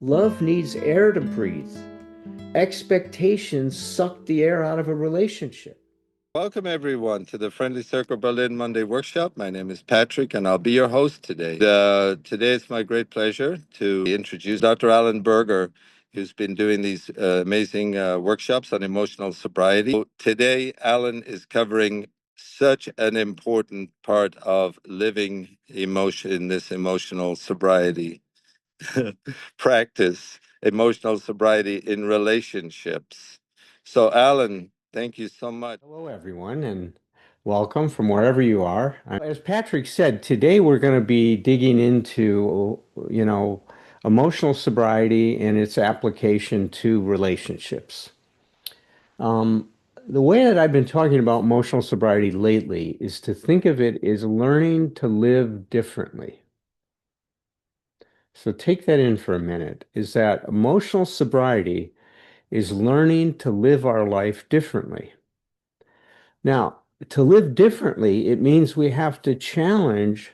Love needs air to breathe. Expectations suck the air out of a relationship. Welcome, everyone, to the Friendly Circle Berlin Monday Workshop. My name is Patrick, and I'll be your host today. Today, it's my great pleasure to introduce Dr. Alan Berger, who's been doing these amazing workshops on emotional sobriety. Today, Alan is covering such an important part of living emotion in this emotional sobriety practice, emotional sobriety in relationships. So, Alan, thank you so much. Hello, everyone, and welcome from wherever you are. As Patrick said, today we're going to be digging into, emotional sobriety and its application to relationships. Um, the way that I've been talking about emotional sobriety lately is to think of it as learning to live differently. So take that in for a minute, is that emotional sobriety is learning to live our life differently. Now, to live differently, it means we have to challenge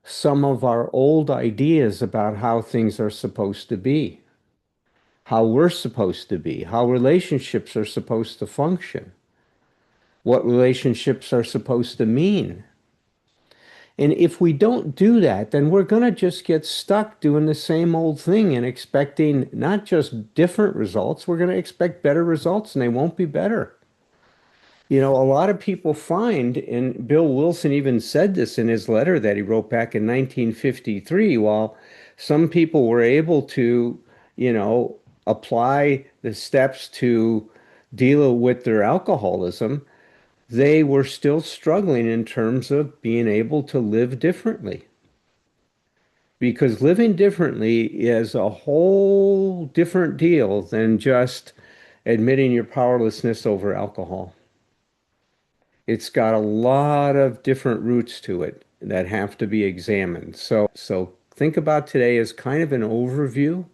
some of our old ideas about how things are supposed to be, how we're supposed to be, how relationships are supposed to function, what relationships are supposed to mean. And if we don't do that, then we're going to just get stuck doing the same old thing and expecting not just different results, we're going to expect better results and they won't be better. A lot of people find, and Bill Wilson even said this in his letter that he wrote back in 1953, while some people were able to, apply the steps to deal with their alcoholism, they were still struggling in terms of being able to live differently. Because living differently is a whole different deal than just admitting your powerlessness over alcohol. It's got a lot of different roots to it that have to be examined. So think about today as kind of an overview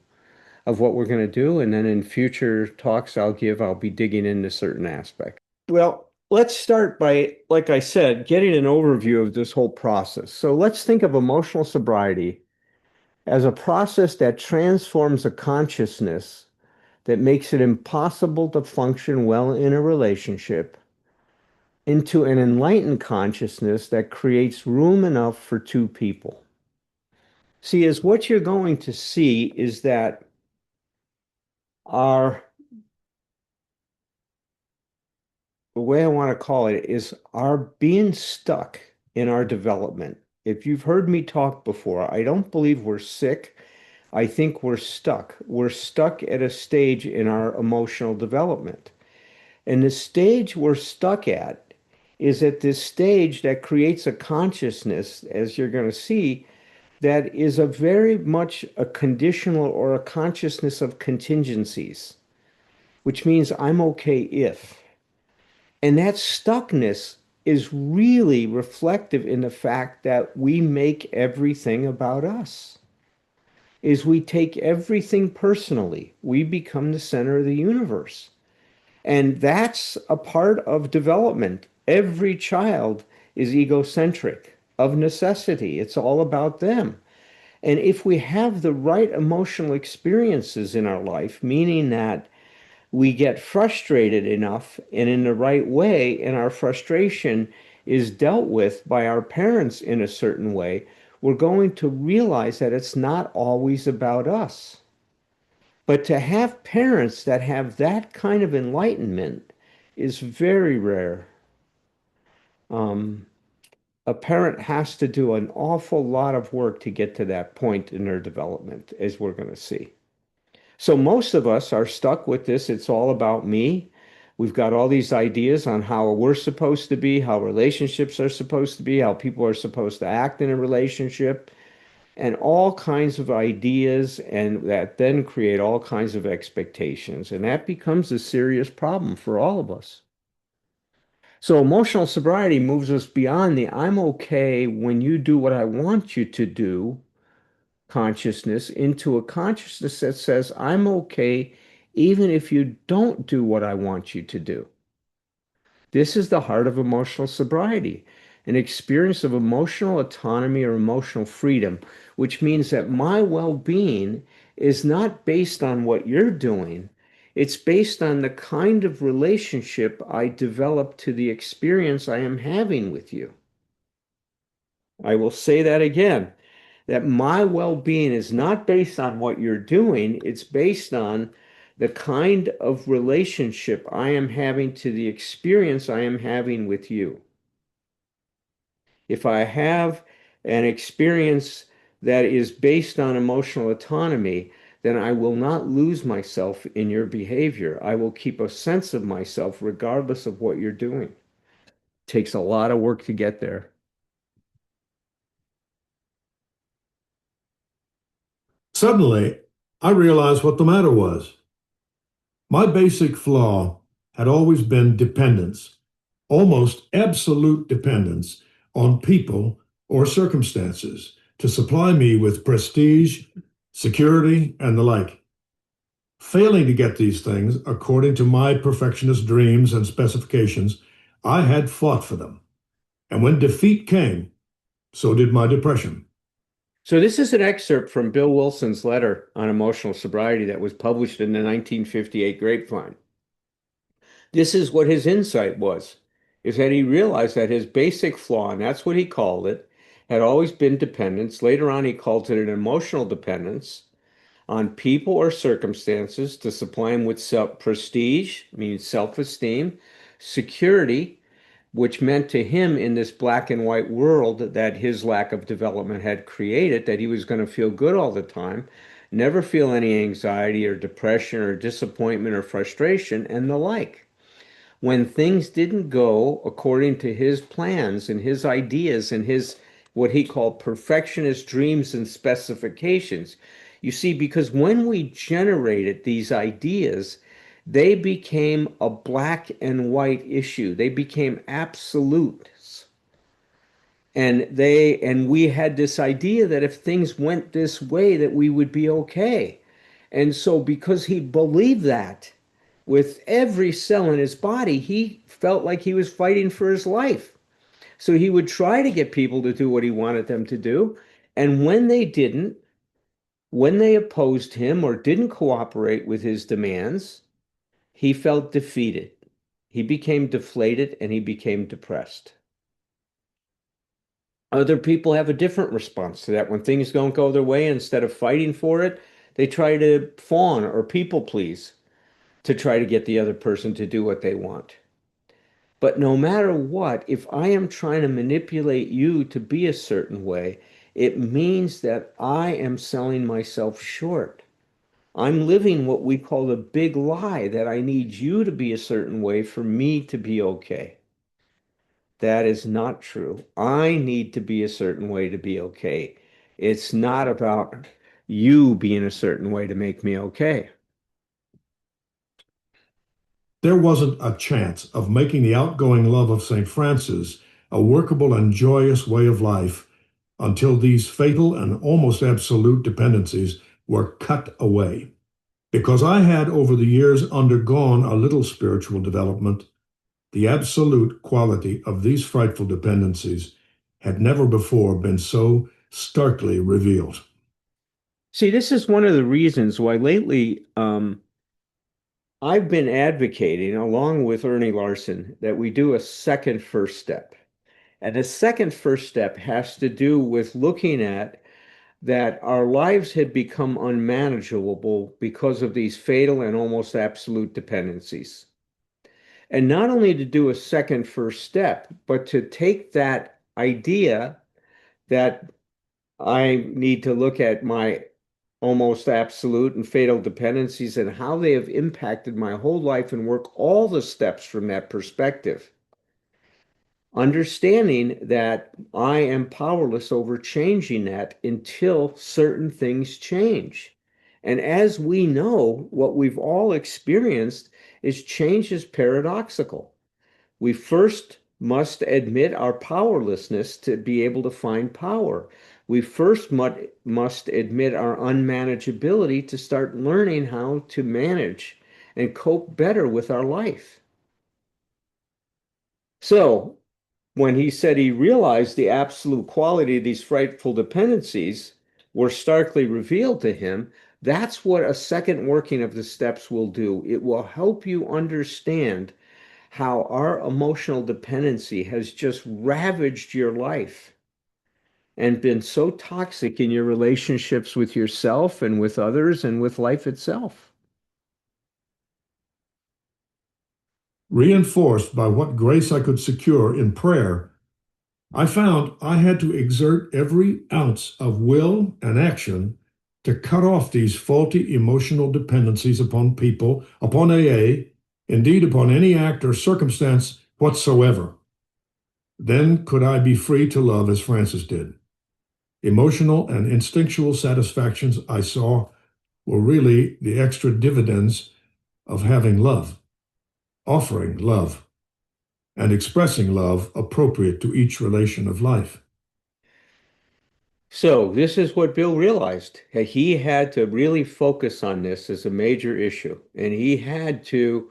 of what we're going to do, and then in future talks I'll be digging into certain aspects. Well, let's start by, like I said, getting an overview of this whole process. So let's think of emotional sobriety as a process that transforms a consciousness that makes it impossible to function well in a relationship into an enlightened consciousness that creates room enough for two people. See, as what you're going to see is that our, the way I want to call it is our being stuck in our development. If you've heard me talk before, I don't believe we're sick. I think we're stuck. We're stuck at a stage in our emotional development. And the stage we're stuck at is at this stage that creates a consciousness, as you're going to see, that is a very much a conditional or a consciousness of contingencies, which means I'm okay if. And that stuckness is really reflective in the fact that we make everything about us. Is we take everything personally. We become the center of the universe. And that's a part of development. Every child is egocentric of necessity. It's all about them. And if we have the right emotional experiences in our life, meaning that we get frustrated enough and in the right way, and our frustration is dealt with by our parents in a certain way, we're going to realize that it's not always about us. But to have parents that have that kind of enlightenment is very rare. Um, a parent has to do an awful lot of work to get to that point in their development, as we're going to see. So most of us are stuck with this. It's all about me. We've got all these ideas on how we're supposed to be, how relationships are supposed to be, how people are supposed to act in a relationship, and all kinds of ideas, and that then create all kinds of expectations. And that becomes a serious problem for all of us. So emotional sobriety moves us beyond the I'm okay when you do what I want you to do consciousness into a consciousness that says, I'm okay even if you don't do what I want you to do. This is the heart of emotional sobriety, an experience of emotional autonomy or emotional freedom, which means that my well being is not based on what you're doing. It's based on the kind of relationship I develop to the experience I am having with you. I will say that again, that my well-being is not based on what you're doing. It's based on the kind of relationship I am having to the experience I am having with you. If I have an experience that is based on emotional autonomy, then I will not lose myself in your behavior. I will keep a sense of myself regardless of what you're doing. It takes a lot of work to get there. Suddenly, I realized what the matter was. My basic flaw had always been dependence, almost absolute dependence on people or circumstances to supply me with prestige, security, and the like. Failing to get these things according to my perfectionist dreams and specifications, I had fought for them. And when defeat came, so did my depression. So this is an excerpt from Bill Wilson's letter on emotional sobriety that was published in the 1958 Grapevine. This is what his insight was, is that he realized that his basic flaw, and that's what he called it, had always been dependence. Later on, he called it an emotional dependence on people or circumstances to supply him with self prestige, means self-esteem, security, which meant to him in this black and white world that his lack of development had created, that he was going to feel good all the time, never feel any anxiety or depression or disappointment or frustration and the like. When things didn't go according to his plans and his ideas and his what he called perfectionist dreams and specifications. You see, because when we generated these ideas, they became a black and white issue. They became absolutes. And we had this idea that if things went this way, that we would be okay. And so because he believed that with every cell in his body, he felt like he was fighting for his life. So he would try to get people to do what he wanted them to do. And when they didn't, when they opposed him or didn't cooperate with his demands, he felt defeated. He became deflated and he became depressed. Other people have a different response to that. When things don't go their way, instead of fighting for it, they try to fawn or people please to try to get the other person to do what they want. But no matter what, if I am trying to manipulate you to be a certain way, it means that I am selling myself short. I'm living what we call the big lie that I need you to be a certain way for me to be okay. That is not true. I need to be a certain way to be okay. It's not about you being a certain way to make me okay. There wasn't a chance of making the outgoing love of St. Francis a workable and joyous way of life until these fatal and almost absolute dependencies were cut away. Because I had over the years undergone a little spiritual development, the absolute quality of these frightful dependencies had never before been so starkly revealed. See, this is one of the reasons why lately I've been advocating, along with Ernie Larson, that we do a second first step. And the second first step has to do with looking at that our lives had become unmanageable because of these fatal and almost absolute dependencies. And not only to do a second first step, but to take that idea that I need to look at my almost absolute and fatal dependencies and how they have impacted my whole life and work all the steps from that perspective. Understanding that I am powerless over changing that until certain things change. And as we know, what we've all experienced is change is paradoxical. We first must admit our powerlessness to be able to find power. We first must admit our unmanageability to start learning how to manage and cope better with our life. So, when he said he realized the absolute quality of these frightful dependencies were starkly revealed to him, That's what a second working of the steps will do. It will help you understand how our emotional dependency has just ravaged your life and been so toxic in your relationships with yourself and with others and with life itself. Reinforced by what grace I could secure in prayer, I found I had to exert every ounce of will and action to cut off these faulty emotional dependencies upon people, upon AA, indeed upon any act or circumstance whatsoever. Then could I be free to love as Francis did. Emotional and instinctual satisfactions I saw were really the extra dividends of having love, offering love, and expressing love appropriate to each relation of life. So, this is what Bill realized. He had to really focus on this as a major issue, and he had to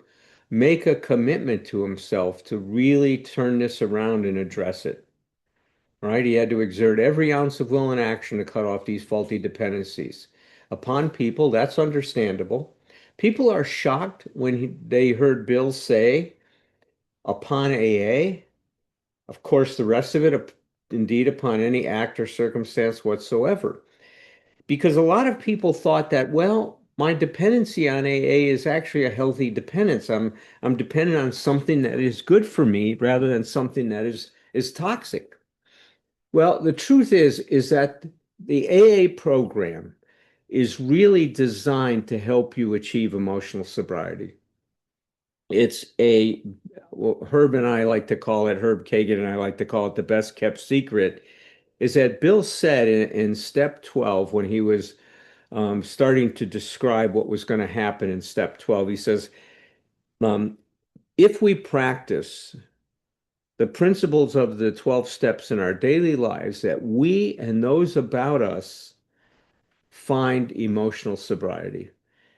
make a commitment to himself to really turn this around and address it. Right? He had to exert every ounce of will and action to cut off these faulty dependencies upon people. That's understandable. People are shocked when they heard Bill say upon AA. Of course, the rest of it, indeed, upon any act or circumstance whatsoever. Because a lot of people thought that, well, my dependency on AA is actually a healthy dependence. I'm dependent on something that is good for me rather than something that is toxic. Well, the truth is that the AA program is really designed to help you achieve emotional sobriety. It's well, Herb and I like to call it, Herb Kagan and I like to call it the best kept secret, is that Bill said in step 12, when he was starting to describe what was going to happen in step 12, he says, um, if we practice the principles of the 12 steps in our daily lives, that we and those about us find emotional sobriety.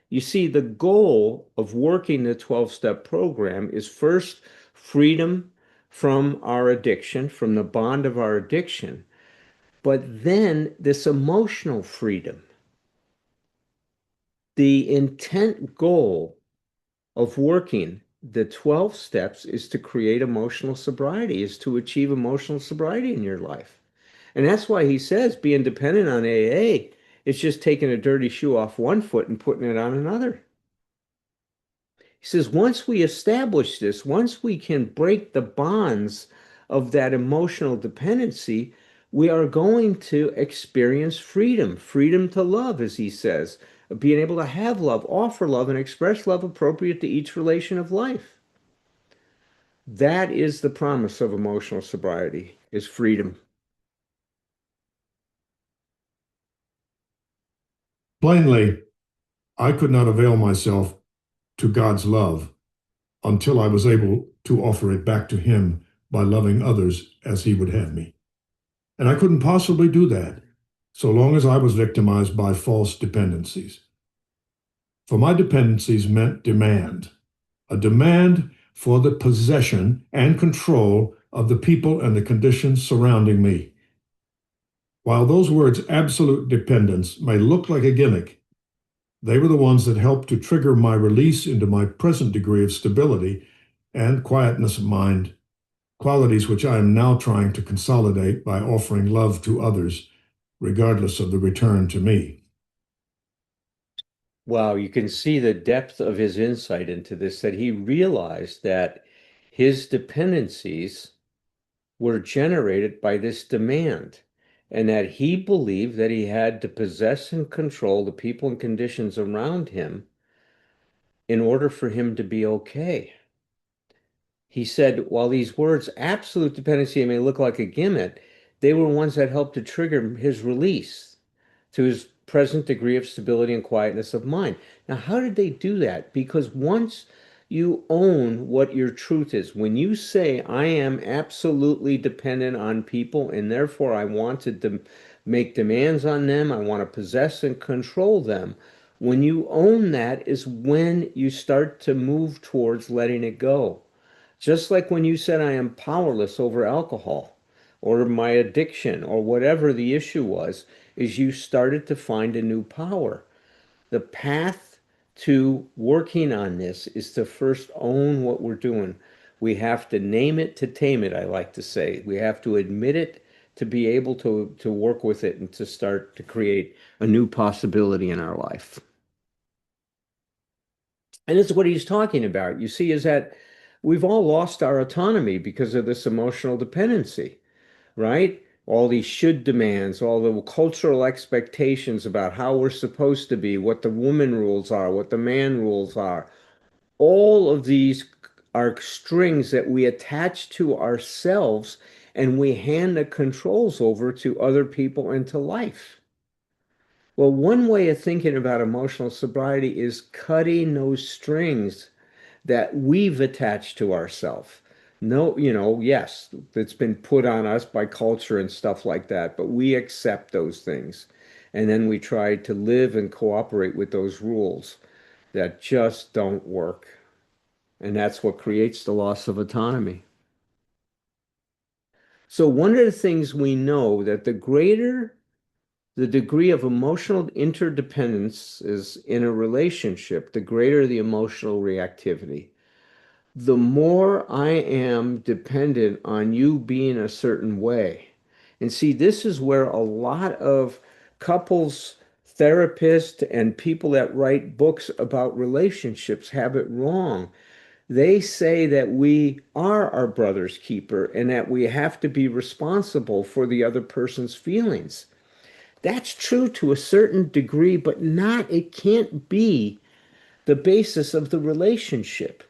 You see, the goal of working the 12-step program is first freedom from our addiction, from the bond of our addiction, but then this emotional freedom. The intent goal of working the 12 steps is to create emotional sobriety, is to achieve emotional sobriety in your life. And that's why he says being dependent on AA, it's just taking a dirty shoe off one foot and putting it on another. He says, once we establish this, once we can break the bonds of that emotional dependency, we are going to experience freedom, freedom to love, as he says, being able to have love, offer love, and express love appropriate to each relation of life. That is the promise of emotional sobriety, is freedom. Plainly, I could not avail myself to God's love until I was able to offer it back to Him by loving others as He would have me. And I couldn't possibly do that so long as I was victimized by false dependencies. For my dependencies meant demand, a demand for the possession and control of the people and the conditions surrounding me. While those words, absolute dependence, may look like a gimmick, they were the ones that helped to trigger my release into my present degree of stability and quietness of mind, qualities which I am now trying to consolidate by offering love to others, regardless of the return to me. Wow, you can see the depth of his insight into this, that he realized that his dependencies were generated by this demand, and that he believed that he had to possess and control the people and conditions around him in order for him to be okay. He said, while these words, absolute dependency, may look like a gimmick, they were ones that helped to trigger his release to his present degree of stability and quietness of mind. Now, how did they do that? Because once you own what your truth is, when you say, I am absolutely dependent on people and therefore I want to make demands on them, I want to possess and control them, when you own that is when you start to move towards letting it go. Just like when you said, I am powerless over alcohol or my addiction or whatever the issue was, is you started to find a new power. The path to working on this is to first own what we're doing. We have to name it to tame it, I like to say. We have to admit it to be able to work with it and to start to create a new possibility in our life. And it's what he's talking about. You see, is that we've all lost our autonomy because of this emotional dependency, right? All these should demands, all the cultural expectations about how we're supposed to be, what the woman rules are, what the man rules are. All of these are strings that we attach to ourselves and we hand the controls over to other people and to life. Well, one way of thinking about emotional sobriety is cutting those strings that we've attached to ourselves. No, yes, it's been put on us by culture and stuff like that, but we accept those things. And then we try to live and cooperate with those rules that just don't work. And that's what creates the loss of autonomy. So one of the things we know that the greater the degree of emotional interdependence is in a relationship, the greater the emotional reactivity. The more I am dependent on you being a certain way. And see, this is where a lot of couples, therapists, and people that write books about relationships have it wrong. They say that we are our brother's keeper and that we have to be responsible for the other person's feelings. That's true to a certain degree, but it can't be the basis of the relationship.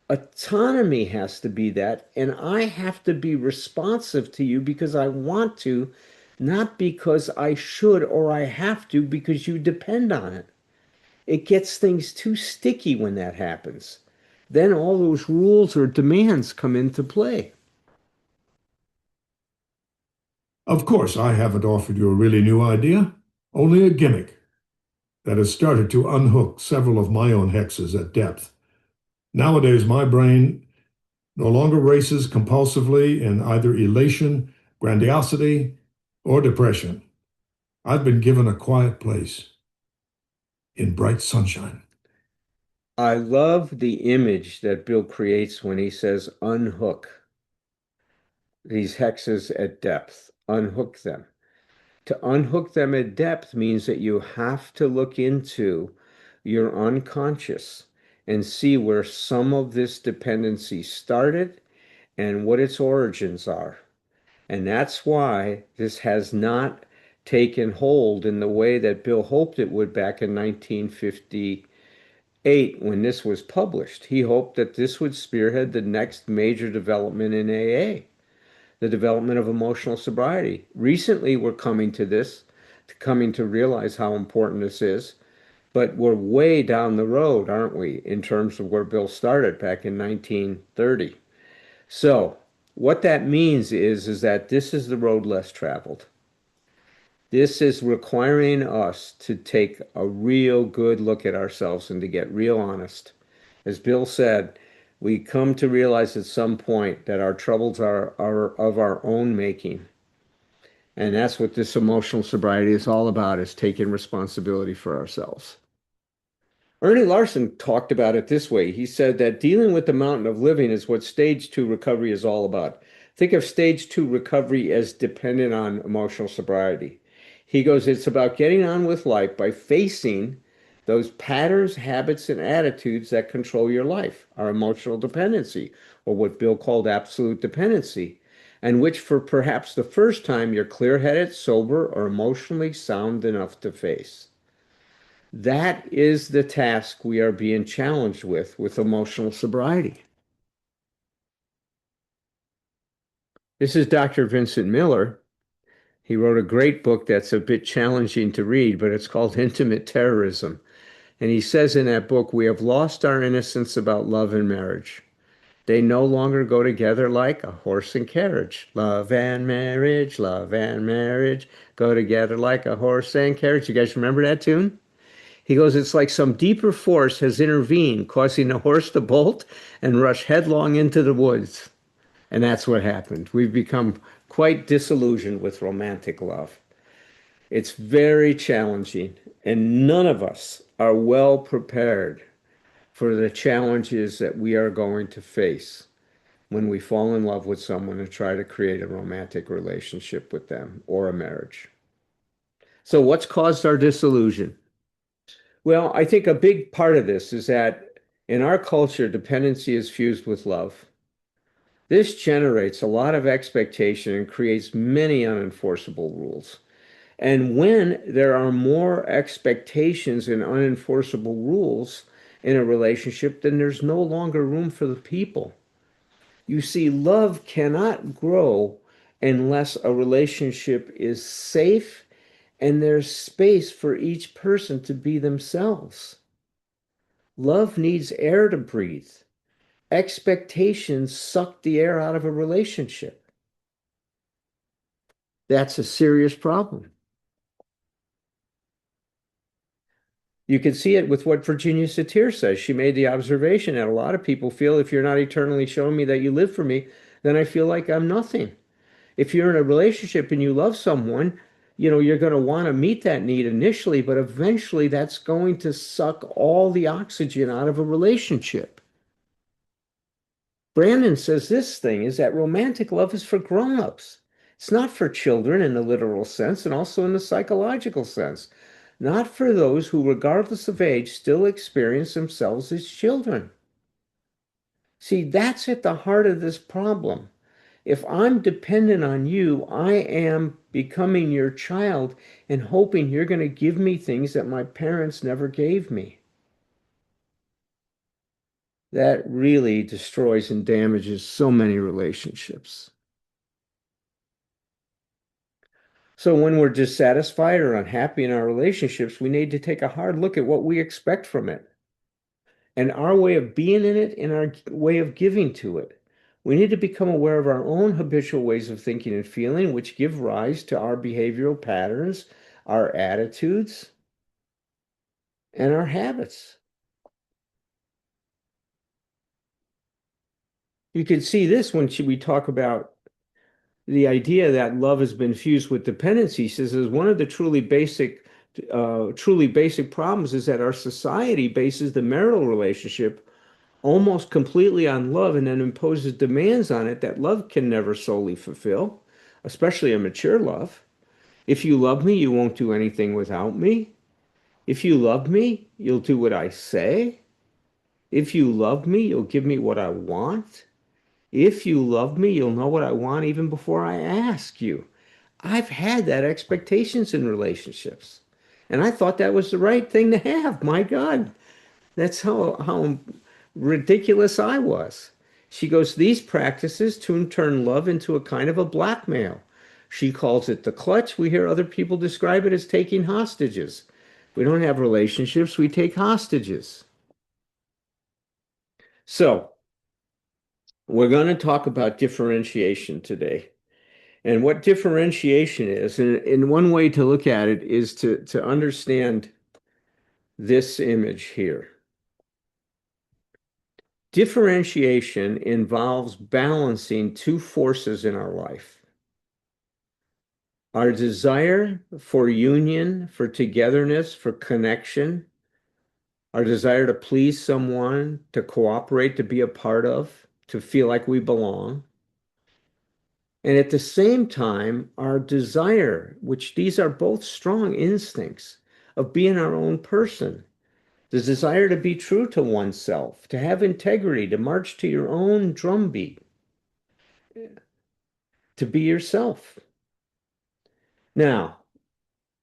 Autonomy has to be that, and I have to be responsive to you because I want to, not because I should or I have to because you depend on it. It gets things too sticky when that happens. Then all those rules or demands come into play. Of course, I haven't offered you a really new idea, only a gimmick that has started to unhook several of my own hexes at depth. Nowadays, my brain no longer races compulsively in either elation, grandiosity, or depression. I've been given a quiet place in bright sunshine. I love the image that Bill creates when he says unhook these hexes at depth, unhook them. To unhook them at depth means that you have to look into your unconscious and see where some of this dependency started and what its origins are. And that's why this has not taken hold in the way that Bill hoped it would back in 1958 when this was published. He hoped that this would spearhead the next major development in AA, the development of emotional sobriety. Recently, we're coming to realize how important this is, but we're way down the road, aren't we, in terms of where Bill started back in 1930. So, what that means is that this is the road less traveled. This is requiring us to take a real good look at ourselves and to get real honest. As Bill said, we come to realize at some point that our troubles are of our own making. And that's what this emotional sobriety is all about, is taking responsibility for ourselves. Ernie Larson talked about it this way. He said that dealing with the mountain of living is what stage two recovery is all about. Think of stage two recovery as dependent on emotional sobriety. He goes, it's about getting on with life by facing those patterns, habits, and attitudes that control your life, our emotional dependency, or what Bill called absolute dependency, and which for perhaps the first time you're clear-headed, sober, or emotionally sound enough to face. That is the task we are being challenged with emotional sobriety. This is Dr. Vincent Miller. He wrote a great book that's a bit challenging to read, but it's called Intimate Terrorism. And he says in that book, we have lost our innocence about love and marriage. They no longer go together like a horse and carriage. Love and marriage go together like a horse and carriage. You guys remember that tune? He goes, it's like some deeper force has intervened, causing the horse to bolt and rush headlong into the woods. And that's what happened. We've become quite disillusioned with romantic love. It's very challenging. And none of us are well prepared for the challenges that we are going to face when we fall in love with someone and try to create a romantic relationship with them or a marriage. So, what's caused our disillusion? Well, I think a big part of this is that in our culture, dependency is fused with love. This generates a lot of expectation and creates many unenforceable rules. And when there are more expectations and unenforceable rules in a relationship, then there's no longer room for the people. You see, love cannot grow unless a relationship is safe and there's space for each person to be themselves. Love needs air to breathe. Expectations suck the air out of a relationship. That's a serious problem. You can see it with what Virginia Satir says. She made the observation that a lot of people feel if you're not eternally showing me that you live for me, then I feel like I'm nothing. If you're in a relationship and you love someone, you're going to want to meet that need initially, but eventually that's going to suck all the oxygen out of a relationship. Brandon says this thing is that romantic love is for grown-ups. It's not for children in the literal sense and also in the psychological sense. Not for those who, regardless of age, still experience themselves as children. See, that's at the heart of this problem. If I'm dependent on you, I am becoming your child and hoping you're going to give me things that my parents never gave me. That really destroys and damages so many relationships. So when we're dissatisfied or unhappy in our relationships, we need to take a hard look at what we expect from it and our way of being in it and our way of giving to it. We need to become aware of our own habitual ways of thinking and feeling, which give rise to our behavioral patterns, our attitudes, and our habits. You can see this when we talk about the idea that love has been fused with dependency. She says one of the truly basic problems is that our society bases the marital relationship almost completely on love and then imposes demands on it that love can never solely fulfill, especially a mature love. If you love me, you won't do anything without me. If you love me, you'll do what I say. If you love me, you'll give me what I want. If you love me, you'll know what I want even before I ask you. I've had that expectations in relationships. And I thought that was the right thing to have. My God, that's how ridiculous I was. She goes, these practices to turn love into a kind of a blackmail. She calls it the clutch. We hear other people describe it as taking hostages. We don't have relationships, we take hostages. So, we're going to talk about differentiation today. And what differentiation is, and one way to look at it is to understand this image here. Differentiation involves balancing two forces in our life. Our desire for union, for togetherness, for connection, our desire to please someone, to cooperate, to be a part of, to feel like we belong. And at the same time, our desire, which these are both strong instincts of being our own person, the desire to be true to oneself, to have integrity, to march to your own drumbeat, to be yourself. Now,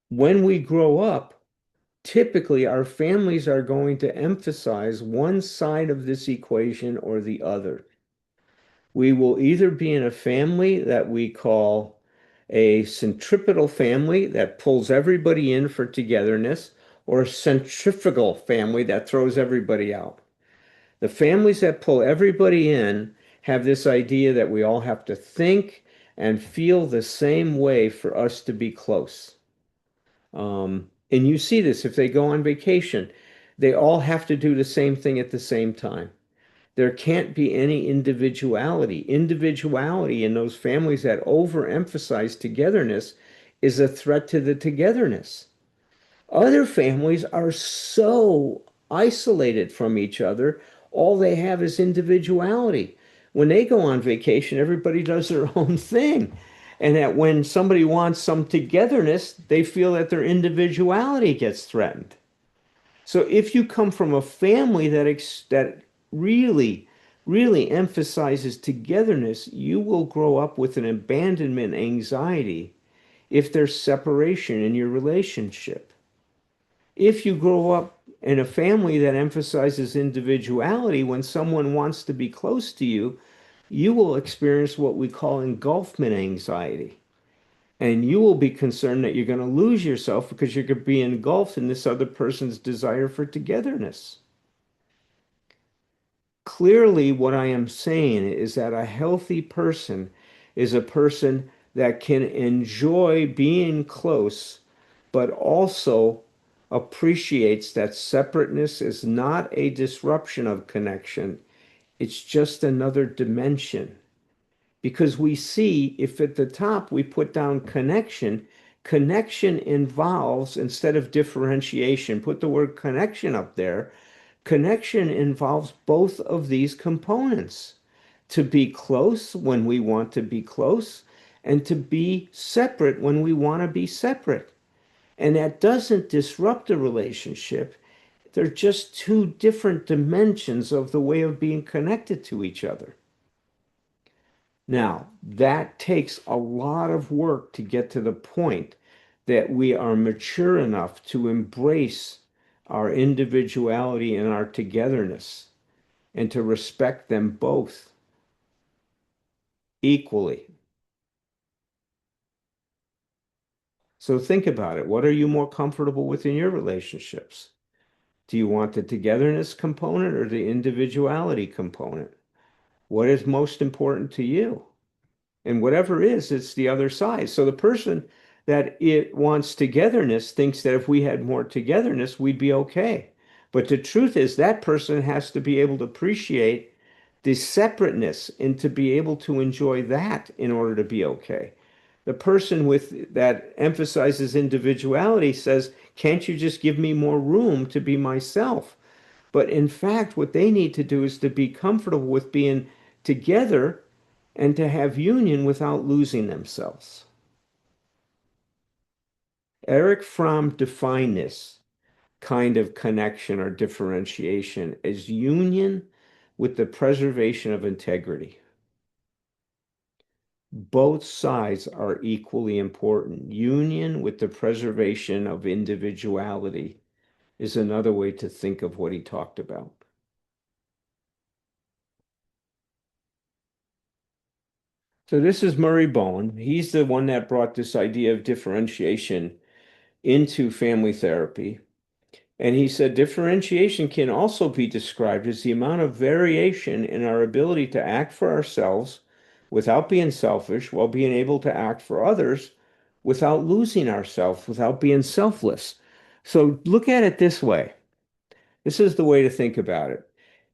when we grow up, typically our families are going to emphasize one side of this equation or the other. We will either be in a family that we call a centripetal family that pulls everybody in for togetherness, or a centrifugal family that throws everybody out. The families that pull everybody in have this idea that we all have to think and feel the same way for us to be close. And you see this if they go on vacation, they all have to do the same thing at the same time. There can't be any individuality. Individuality in those families that overemphasize togetherness is a threat to the togetherness. Other families are so isolated from each other, all they have is individuality. When they go on vacation, everybody does their own thing. And that when somebody wants some togetherness, they feel that their individuality gets threatened. So if you come from a family that really, really emphasizes togetherness, you will grow up with an abandonment anxiety if there's separation in your relationship. If you grow up in a family that emphasizes individuality, when someone wants to be close to you, you will experience what we call engulfment anxiety. And you will be concerned that you're going to lose yourself because you're going to be engulfed in this other person's desire for togetherness. Clearly, what I am saying is that a healthy person is a person that can enjoy being close, but also appreciates that separateness is not a disruption of connection. It's just another dimension. Because we see if at the top we put down connection, connection involves, instead of differentiation, put the word connection up there. Connection involves both of these components to be close when we want to be close and to be separate when we want to be separate. And that doesn't disrupt a relationship. They're just two different dimensions of the way of being connected to each other. Now, that takes a lot of work to get to the point that we are mature enough to embrace our individuality and our togetherness and to respect them both equally. So think about it. What are you more comfortable with in your relationships? Do you want the togetherness component or the individuality component? What is most important to you? And whatever is, it's the other side. So the person that it wants togetherness thinks that if we had more togetherness, we'd be okay. But the truth is that person has to be able to appreciate the separateness and to be able to enjoy that in order to be okay. The person with that emphasizes individuality says, can't you just give me more room to be myself? But in fact, what they need to do is to be comfortable with being together and to have union without losing themselves. Eric Fromm defined this kind of connection or differentiation as union with the preservation of integrity. Both sides are equally important. Union with the preservation of individuality is another way to think of what he talked about. So this is Murray Bowen. He's the one that brought this idea of differentiation into family therapy. And he said differentiation can also be described as the amount of variation in our ability to act for ourselves without being selfish, while being able to act for others without losing ourselves, without being selfless. So look at it this way. This is the way to think about it.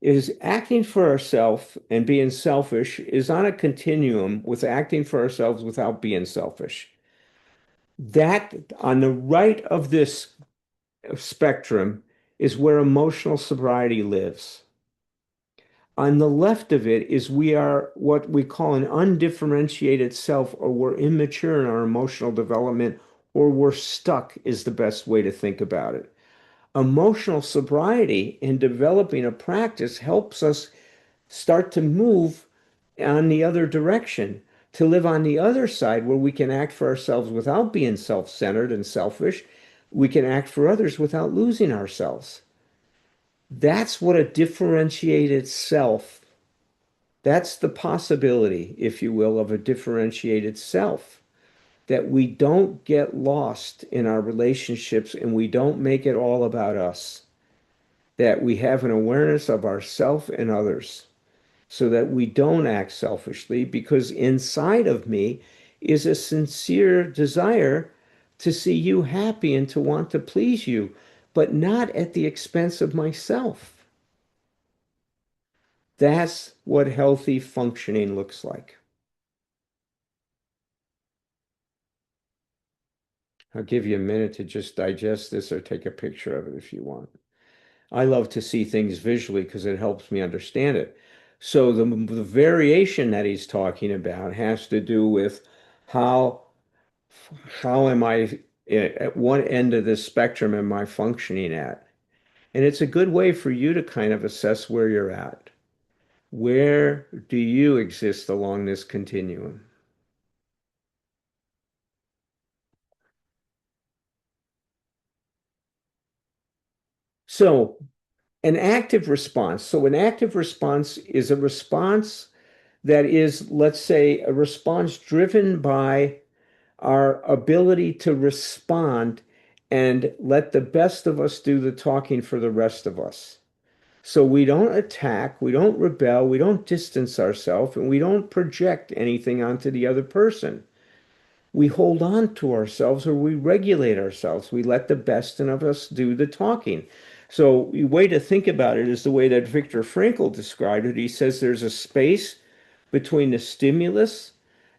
Is acting for ourselves and being selfish is on a continuum with acting for ourselves without being selfish. That on the right of this spectrum is where emotional sobriety lives. On the left of it is we are what we call an undifferentiated self, or we're immature in our emotional development, or we're stuck, is the best way to think about it. Emotional sobriety in developing a practice helps us start to move on the other direction, to live on the other side where we can act for ourselves without being self-centered and selfish. We can act for others without losing ourselves. That's what a differentiated self, that's the possibility, if you will, of a differentiated self. That we don't get lost in our relationships and we don't make it all about us. That we have an awareness of ourself and others so that we don't act selfishly, because inside of me is a sincere desire to see you happy and to want to please you, but not at the expense of myself. That's what healthy functioning looks like. I'll give you a minute to just digest this or take a picture of it if you want. I love to see things visually because it helps me understand it. So the variation that he's talking about has to do with how how am I at what end of the spectrum am I functioning at? And it's a good way for you to kind of assess where you're at. Where do you exist along this continuum? So an active response. So an active response is a response that is, let's say, a response driven by our ability to respond and let the best of us do the talking for the rest of us. So we don't attack, we don't rebel, we don't distance ourselves, and we don't project anything onto the other person. We hold on to ourselves or we regulate ourselves. We let the best of us do the talking. So the way to think about it is the way that Viktor Frankl described it. He says there's a space between the stimulus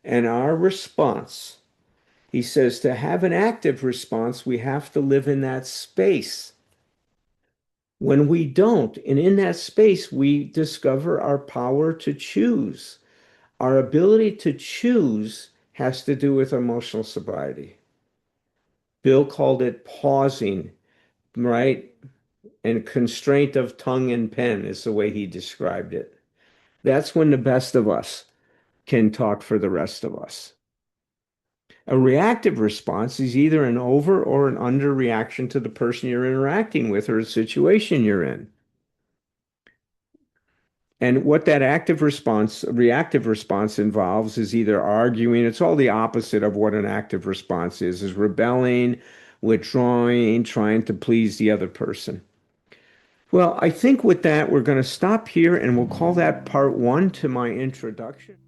and our response. He says to have an active response, we have to live in that space. When we don't, and in that space, we discover our power to choose. Our ability to choose has to do with emotional sobriety. Bill called it pausing, right? And constraint of tongue and pen is the way he described it. That's when the best of us can talk for the rest of us. A reactive response is either an over or an under reaction to the person you're interacting with or the situation you're in. And what that reactive response involves is either arguing, it's all the opposite of what an active response is rebelling, withdrawing, trying to please the other person. Well, I think with that, we're going to stop here and we'll call that part one to my introduction.